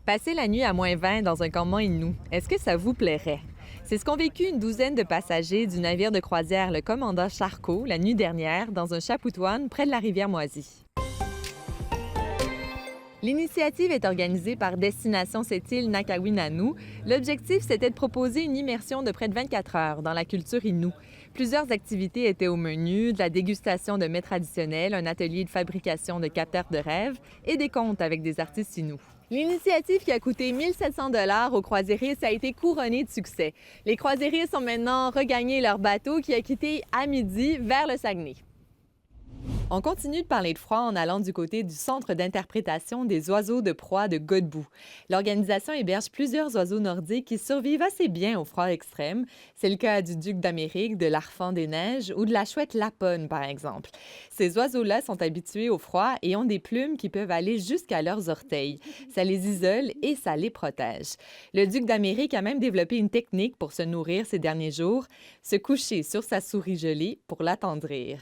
Passer la nuit à -20 dans un campement Innu, est-ce que ça vous plairait? C'est ce qu'ont vécu une douzaine de passagers du navire de croisière le commandant Charcot la nuit dernière dans un chapoutoine près de la rivière Moisy. L'initiative est organisée par Destination Sept-Îles Nakawinanu. L'objectif, c'était de proposer une immersion de près de 24 heures dans la culture Innu. Plusieurs activités étaient au menu, de la dégustation de mets traditionnels, un atelier de fabrication de capteurs de rêve et des contes avec des artistes Innu. L'initiative qui a coûté 1 700 $ aux croisiéristes a été couronnée de succès. Les croisiéristes ont maintenant regagné leur bateau qui a quitté à midi vers le Saguenay. On continue de parler de froid en allant du côté du Centre d'interprétation des oiseaux de proie de Godbout. L'organisation héberge plusieurs oiseaux nordiques qui survivent assez bien au froid extrême. C'est le cas du duc d'Amérique, de l'arfan des neiges ou de la chouette laponne, par exemple. Ces oiseaux-là sont habitués au froid et ont des plumes qui peuvent aller jusqu'à leurs orteils. Ça les isole et ça les protège. Le duc d'Amérique a même développé une technique pour se nourrir ces derniers jours, se coucher sur sa souris gelée pour l'attendrir.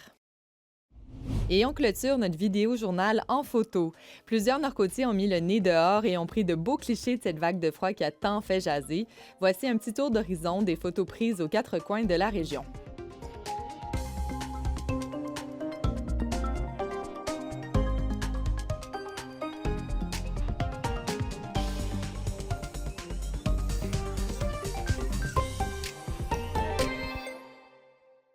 Et on clôture notre vidéo-journal en photo. Plusieurs Nord-Côtiers ont mis le nez dehors et ont pris de beaux clichés de cette vague de froid qui a tant fait jaser. Voici un petit tour d'horizon des photos prises aux quatre coins de la région.